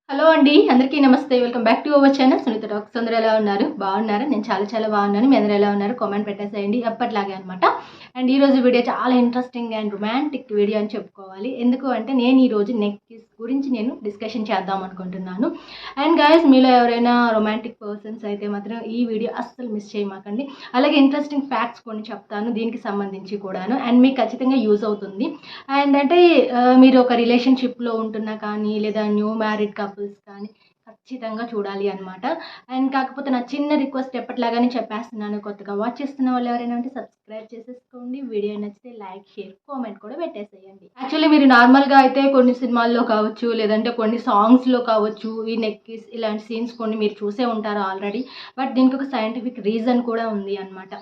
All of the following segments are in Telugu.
హలో అండి. అందరికీ నమస్తే. Welcome back to our channel Sunitha talks. అందరూ ఎలా ఉన్నారు? బాగున్నారా? నేను చాలా బాగున్నాను. మీ అందరూ ఎలా ఉన్నారు? కామెంట్ పెట్టేసేయండి. ఎప్పటిలాగే అనమాట. అండ్ ఈరోజు వీడియో చాలా ఇంట్రెస్టింగ్ అండ్ రొమాంటిక్ వీడియో అని చెప్పుకోవాలి. ఎందుకు అంటే నేను ఈరోజు నెక్ కిస్ గురించి నేను డిస్కషన్ చేద్దాం అనుకుంటున్నాను. అండ్ గైస్, మీలో ఎవరైనా రొమాంటిక్ పర్సన్స్ అయితే మాత్రం ఈ వీడియో అస్సలు మిస్ చేయమాకండి. అలాగే ఇంట్రెస్టింగ్ ఫ్యాక్ట్స్ కొన్ని చెప్తాను దీనికి సంబంధించి కూడాను. అండ్ మీకు ఖచ్చితంగా యూజ్ అవుతుంది. అండ్ అంటే మీరు ఒక రిలేషన్షిప్లో ఉంటున్నా కానీ లేదా న్యూ మ్యారీడ్ కపుల్స్ కానీ ఖచ్చితంగా చూడాలి అనమాట. అండ్ కాకపోతే నా చిన్న రిక్వెస్ట్ ఎప్పటిలాగానే చెప్పేస్తున్నాను. కొత్తగా వాచ్ చేస్తున్న వాళ్ళు ఎవరైనా ఉంటే సబ్స్క్రైబ్ చేసేసుకోండి. వీడియో నచ్చితే లైక్, షేర్, కామెంట్ కూడా పెట్టేసేయండి. యాక్చువల్లీ మీరు నార్మల్గా అయితే కొన్ని సినిమాల్లో కావచ్చు, లేదంటే కొన్ని సాంగ్స్లో కావచ్చు, ఈ నెక్ కిస్ ఇలాంటి సీన్స్ కొన్ని మీరు చూసే ఉంటారు ఆల్రెడీ. బట్ దీనికి ఒక సైంటిఫిక్ రీజన్ కూడా ఉంది అనమాట.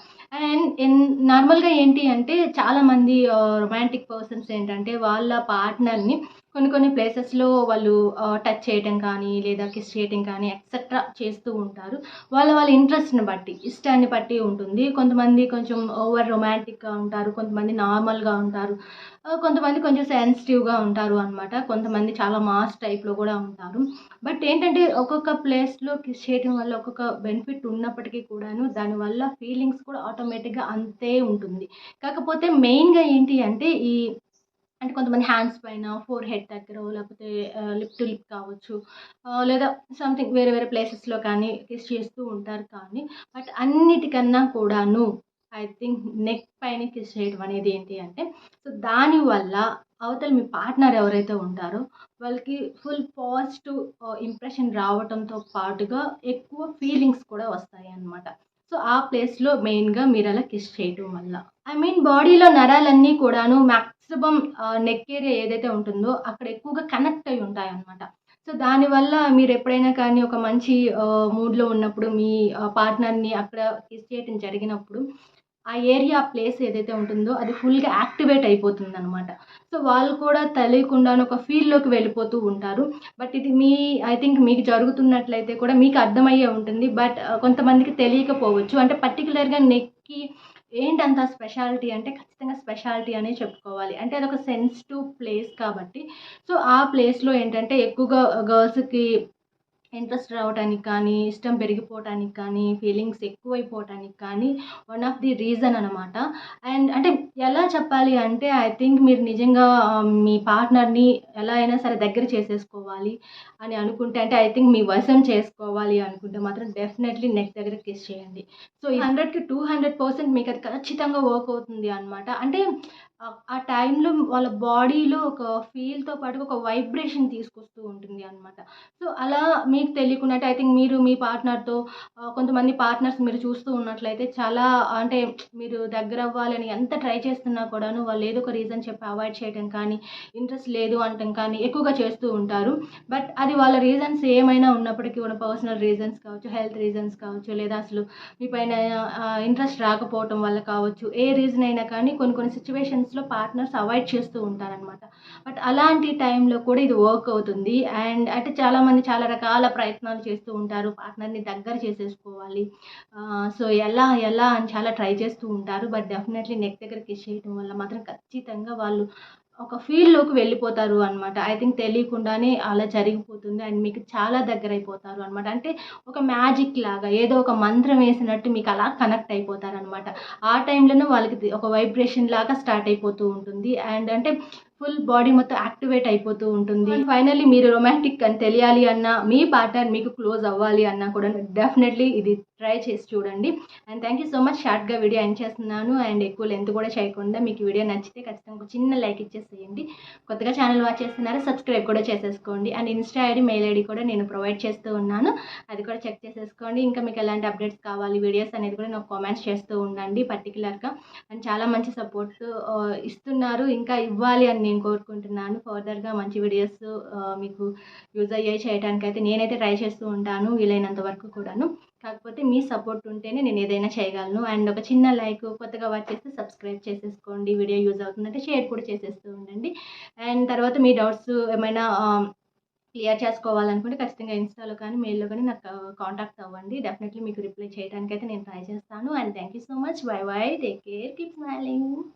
అండ్ నార్మల్గా ఏంటి అంటే చాలామంది రొమాంటిక్ పర్సన్స్ ఏంటంటే వాళ్ళ పార్ట్నర్ని కొన్ని ప్లేసెస్లో వాళ్ళు టచ్ చేయటం కానీ లేదా కిస్ చేయటం కానీ ఎక్సెట్రా చేస్తూ ఉంటారు. వాళ్ళ ఇంట్రెస్ట్ని బట్టి, ఇష్టాన్ని బట్టి ఉంటుంది. కొంతమంది కొంచెం ఓవర్ రొమాంటిక్గా ఉంటారు, కొంతమంది నార్మల్గా ఉంటారు, కొంతమంది కొంచెం సెన్సిటివ్గా ఉంటారు అనమాట. కొంతమంది చాలా మాస్ టైప్లో కూడా ఉంటారు. బట్ ఏంటంటే ఒక్కొక్క ప్లేస్లో కిస్ చేయడం వల్ల ఒక్కొక్క బెనిఫిట్ ఉన్నప్పటికీ కూడాను దానివల్ల ఫీలింగ్స్ కూడా ఆటోమేటిక్గా అంతే ఉంటుంది. కాకపోతే మెయిన్గా ఏంటి అంటే అంటే కొంతమంది హ్యాండ్స్ పైన, ఫోర్ హెడ్ దగ్గర, లేకపోతే లిప్ టు లిప్ కావచ్చు, లేదా సంథింగ్ వేరే వేరే ప్లేసెస్లో కానీ కిస్ చేస్తూ ఉంటారు. కానీ బట్ అన్నిటికన్నా కూడాను ఐ థింక్ నెక్ పైన కిస్ చేయడం అనేది ఏంటి అంటే, సో దానివల్ల అవతల మీ పార్ట్నర్ ఎవరైతే ఉంటారో వాళ్ళకి ఫుల్ పాజిటివ్ ఇంప్రెషన్ రావటంతో పాటుగా ఎక్కువ ఫీలింగ్స్ కూడా వస్తాయి అన్నమాట. సో ఆ ప్లేస్లో మెయిన్గా మీరు అలా కిస్ చేయటం వల్ల ఐ మీన్ బాడీలో నరాలన్నీ కూడాను మ్యాక్సిమం నెక్ ఏరియా ఏదైతే ఉంటుందో అక్కడ ఎక్కువగా కనెక్ట్ అయి ఉంటాయన్నమాట. సో దానివల్ల మీరు ఎప్పుడైనా కానీ ఒక మంచి మూడ్లో ఉన్నప్పుడు మీ పార్ట్నర్ని అక్కడ కిస్ చేయటం జరిగినప్పుడు ఆ ఏరియా ప్లేస్ ఏదైతే ఉంటుందో అది ఫుల్గా యాక్టివేట్ అయిపోతుందన్నమాట. సో వాళ్ళు కూడా తెలియకుండానే ఒక ఫీల్‌లోకి వెళ్ళిపోతూ ఉంటారు. బట్ ఇది ఐ థింక్ మీకు జరుగుతున్నట్లయితే కూడా మీకు అర్థమయ్యే ఉంటుంది. బట్ కొంతమందికి తెలియకపోవచ్చు. అంటే పర్టిక్యులర్‌గా నెక్‌కి ఏంటంత స్పెషాలిటీ అంటే ఖచ్చితంగా స్పెషాలిటీ అనే చెప్పుకోవాలి. అంటే అదొక సెన్సిటివ్ ప్లేస్ కాబట్టి, సో ఆ ప్లేస్‌లో ఏంటంటే ఎక్కువగా గర్ల్స్‌కి ఇంట్రెస్ట్ రావటానికి కానీ, ఇష్టం పెరిగిపోవటానికి కానీ, ఫీలింగ్స్ ఎక్కువైపోవటానికి కానీ వన్ ఆఫ్ ది రీజన్ అనమాట. అండ్ అంటే ఎలా చెప్పాలి అంటే ఐ థింక్ మీరు నిజంగా మీ పార్ట్నర్‌ని ఎలా అయినా సరే దగ్గర చేసేసుకోవాలి అని అనుకుంటే, అంటే ఐ థింక్ మీ వశం చేసుకోవాలి అనుకుంటే మాత్రం డెఫినెట్‌లీ నెక్ దగ్గర కిస్ చేయండి. సో, 100కి 200% మీకు అది ఖచ్చితంగా వర్క్ అవుతుంది అనమాట. అంటే ఆ టైంలో వాళ్ళ బాడీలో ఒక ఫీల్‌తో పాటుగా ఒక వైబ్రేషన్ తీసుకొస్తూ ఉంటుంది అనమాట. సో, అలా మీకు తెలియకుండా అంటే ఐ థింక్ మీరు మీ పార్ట్నర్‌తో కొంతమంది పార్ట్నర్స్ మీరు చూస్తూ ఉన్నట్లయితే చాలా అంటే మీరు దగ్గరవ్వాలని ఎంత ట్రై చేస్తున్నా కూడాను వాళ్ళు ఏదో ఒక రీజన్ చెప్పి అవాయిడ్ చేయటం కానీ, ఇంట్రెస్ట్ లేదు అనటం కానీ ఎక్కువగా చేస్తూ ఉంటారు. బట్ అది వాళ్ళ రీజన్స్ ఏమైనా ఉన్నప్పటికీ కూడా పర్సనల్ రీజన్స్ కావచ్చు, హెల్త్ రీజన్స్ కావచ్చు, లేదా అసలు మీ పైన ఇంట్రెస్ట్ రాకపోవటం వల్ల కావచ్చు, ఏ రీజన్ అయినా కానీ కొన్ని సిట్యుయేషన్స్‌లో పార్ట్నర్స్ అవాయిడ్ చేస్తూ ఉంటారనమాట. బట్ అలాంటి టైంలో కూడా ఇది వర్క్ అవుతుంది. అండ్ అంటే చాలామంది చాలా రకాల ప్రయత్నాలు చేస్తూ ఉంటారు. పార్ట్నర్‌ని దగ్గర చేసేసుకోవాలి. సో, ఎలా అని చాలా ట్రై చేస్తూ ఉంటారు. బట్ డెఫినెట్‌లీ నెక్ దగ్గర కిస్ చేయడం వల్ల మాత్రం ఖచ్చితంగా వాళ్ళు ఒక ఫీల్‌లోకి వెళ్ళిపోతారు అనమాట. ఐ థింక్ తెలియకుండానే అలా జరిగిపోతుంది. అండ్ మీకు చాలా దగ్గరైపోతారు అనమాట. అంటే ఒక మ్యాజిక్ లాగా ఏదో ఒక మంత్రం వేసినట్టు మీకు అలా కనెక్ట్ అయిపోతారనమాట. ఆ టైంలోనే వాళ్ళకి ఒక వైబ్రేషన్ లాగా స్టార్ట్ అయిపోతూ ఉంటుంది. అండ్ అంటే ఫుల్ బాడీ మొత్తం యాక్టివేట్ అయిపోతూ ఉంటుంది. అండ్ ఫైనల్లీ మీరు రొమాంటిక్ అని తెలియాలి అన్నా, మీ పార్ట్నర్ మీకు క్లోజ్ అవ్వాలి అన్నా కూడా డెఫినెట్‌లీ ఇది ట్రై చేసి చూడండి. And thank you so much. షార్ట్‌గా వీడియో ఎండ్ చేస్తున్నాను. అండ్ ఎక్కువ లెంత్ కూడా చేయకుండా మీకు వీడియో నచ్చితే ఖచ్చితంగా ఒక చిన్న లైక్ ఇచ్చేసేయండి. కొత్తగా ఛానల్ వాచ్ చేస్తున్నారా? సబ్స్క్రైబ్ కూడా చేసేసుకోండి. And Insta ID, mail ID కూడా నేను ప్రొవైడ్ చేస్తూ ఉన్నాను. అది కూడా చెక్ చేసేసుకోండి. ఇంకా మీకు ఎలాంటి అప్డేట్స్ కావాలి, వీడియోస్ అనేది కూడా నాకు కామెంట్స్ చేస్తూ ఉండండి పర్టిక్యులర్‌గా. అండ్ చాలా మంచి సపోర్ట్ ఇస్తున్నారు. ఇంకా ఇవ్వాలి అని నేను కోరుకుంటున్నాను. ఫర్దర్‌గా మంచి వీడియోస్ మీకు యూజ్ అయ్యేవి చేయడానికైతే నేనైతే ట్రై చేస్తూ ఉంటాను వీలైనంత వరకు కూడాను. కాకపోతే మీ సపోర్ట్ ఉంటేనే నేను ఏదైనా చేయగలను. అండ్ ఒక చిన్న లైక్, కొత్తగా వాచ్ చేస్తే సబ్స్క్రైబ్ చేసేసుకోండి. వీడియో యూజ్ అవుతుందంటే షేర్ కూడా చేసేస్తూ ఉండండి. అండ్ తర్వాత మీ డౌట్స్ ఏమైనా క్లియర్ చేసుకోవాలనుకుంటే ఖచ్చితంగా ఇన్‌స్టాలో కానీ, మెయిల్‌లో కానీ నాకు కాంటాక్ట్ అవ్వండి. డెఫినెట్‌లీ మీకు రిప్లై చేయడానికైతే నేను ట్రై చేస్తాను. And thank you so much. By by. Take care. Keep smiling.